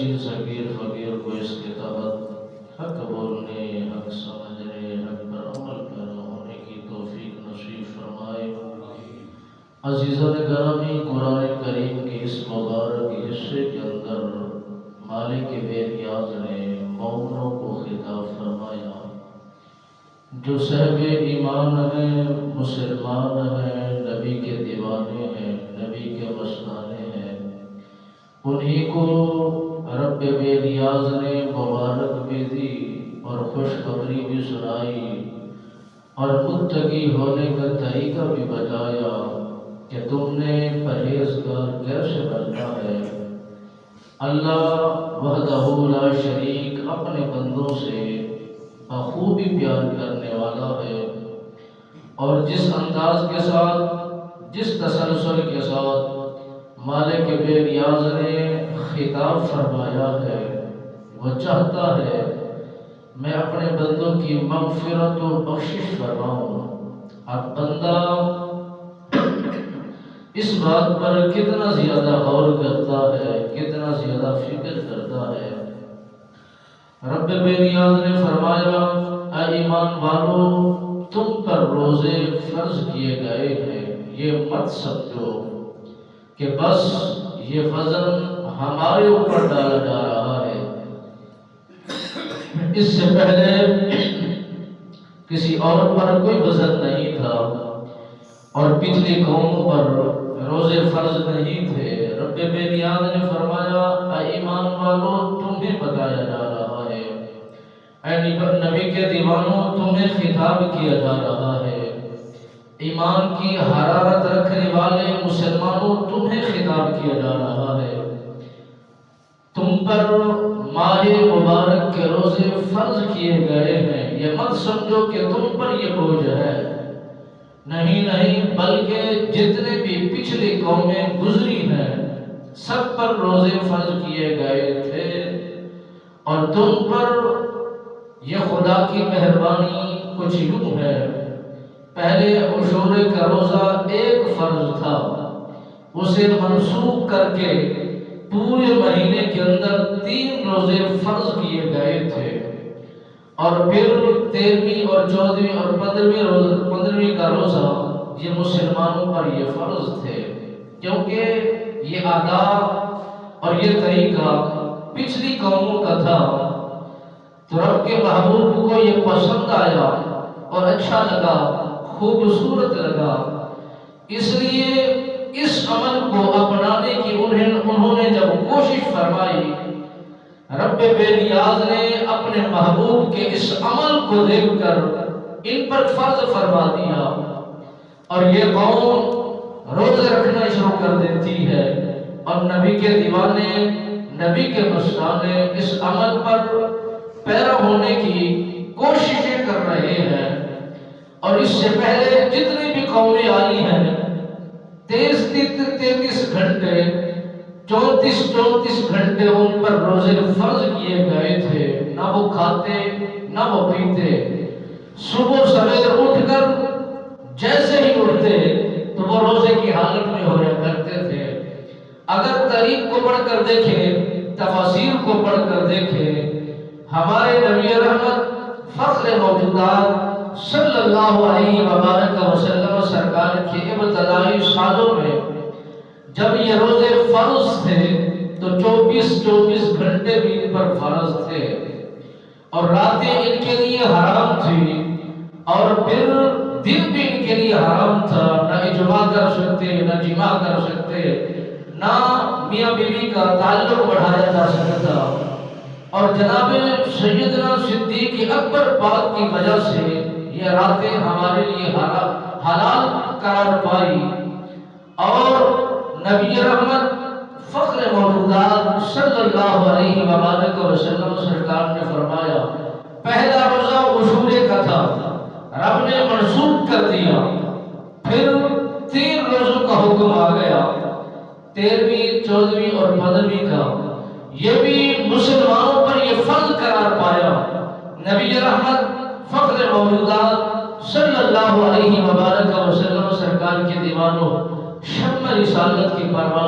بچی صغیر فقیر کو اس کے تحت حق بولنے، حق سمجھنے، حق پر عمل پیرا ہونے کی توفیق نصیب فرمائے۔ عزیزان گرامی، قرآن کریم کے اس مبارک حصے کے اندر مالک بے نیاز نے مومنوں کو خطاب فرمایا جو صاحب ایمان ہیں، مسلمان ہیں، نبی کے دیوانے ہیں، نبی کے مستانے ہیں، انہی کو رب بے نیاز نے مبارک بھی دی اور خوشخبری بھی سنائی اور متقی ہونے کا طریقہ بھی بتایا کہ تم نے پرہیزگار کیسے بننا ہے۔ اللہ وحدہ لا شریک اپنے بندوں سے بخوبی پیار کرنے والا ہے، اور جس انداز کے ساتھ، جس تسلسل کے ساتھ مالک بے نیاز نے خطاب فرمایا ہے، وہ چاہتا ہے میں اپنے بندوں کی مغفرت و بخشش فرماؤں۔ اب بندہ اس بات پر کتنا زیادہ غور کرتا ہے، کتنا زیادہ فکر کرتا ہے۔ رب بے نیاز نے فرمایا اے ایمان والو، تم پر روزے فرض کیے گئے ہیں، یہ مت سمجھو کہ بس یہ وزن ہمارے اوپر ڈالا جا رہا ہے۔ اس سے پہلے کسی اور پر کوئی وزن نہیں تھا اور پچھلی قوموں پر روزے فرض نہیں تھے۔ رب بے نیاز نے فرمایا اے ایمان والو، تمہیں بتایا جا رہا ہے، اے نبی کے دیوانوں، تمہیں خطاب کیا جا رہا ہے، ایمان کی حرارت رکھنے والے مسلمانوں، تمہیں خطاب کیا جا رہا ہے۔ تم پر ماہ مبارک کے روزے فرض کیے گئے ہیں، یہ مت سمجھو کہ تم پر یہ بوجھ ہے، نہیں نہیں، بلکہ جتنے بھی پچھلی قومیں گزری ہیں سب پر روزے فرض کیے گئے تھے، اور تم پر یہ خدا کی مہربانی کچھ یوں ہے، پہلے عاشورے کا روزہ ایک فرض تھا، اسے منسوخ کر کے پورے مہینے کے اندر 3 روزے فرض کیے گئے تھے، اور پھر 13ویں اور 14ویں اور 15ویں کا روزہ یہ مسلمانوں پر یہ فرض تھے، کیونکہ یہ آداب اور یہ طریقہ پچھلی قوموں کا تھا۔ تو رب کے محبوب کو یہ پسند آیا اور اچھا لگا، خوبصورت لگا، اس لیے اس عمل کو اپنانے کی انہوں نے جب کوشش فرمائی، رب بے نیاز نے اپنے محبوب کے اس عمل کو دیکھ کر ان پر فرض فرما دیا، اور یہ قوم روزے رکھنا شروع کر دیتی ہے، اور نبی کے دیوانے، نبی کے مستانے اس عمل پر پیرا ہونے کی کوششیں کر رہے ہیں۔ اور اس سے پہلے جتنی بھی قومیں آئی ہیں 33 گھنٹے 34 گھنٹے ان پر روزے فرض کیے گئے تھے، نہ وہ کھاتے نہ وہ پیتے، صبح سویر اٹھ کر جیسے ہی اٹھتے تو وہ روزے کی حالت میں ہویا کرتے تھے۔ اگر تاریخ کو پڑھ کر دیکھیں، تفاسیر کو پڑھ کر دیکھیں، ہمارے نبی رحمت فخر موجودات صلی اللہ علیہ وسلم سرکار کے ابتدائی سالوں میں جب یہ روزے فرض تھے تو 24 گھنٹے بھی ان پر فرض تھے، اور راتیں ان کے لیے حرام تھی، اور پھر دن بھی ان کے لیے حرام تھا، نہ اجماع کر سکتے، نہ جماع کر سکتے، نہ میاں بیوی کا تعلق بڑھایا جا سکتا، اور جناب سیدنا صدیق اکبر پاک کی وجہ سے یہ راتیں ہمارے لیے حلال قرار پائی، اور نبی رحمت فخر موجودات صلی اللہ علیہ وسلم سرکار نے فرمایا پہلا روزہ عاشورے کا تھا، رب نے منسوخ کر دیا، پھر 3 روزوں کا حکم آ گیا، 13ویں 14ویں اور 15ویں کا، یہ بھی مسلمانوں پر یہ فرض قرار پایا۔ نبی رحمت فخر موجودات صلی اللہ علیہ وسلم سرکار کے دیوانوں، شمع رسالت کی پروانوں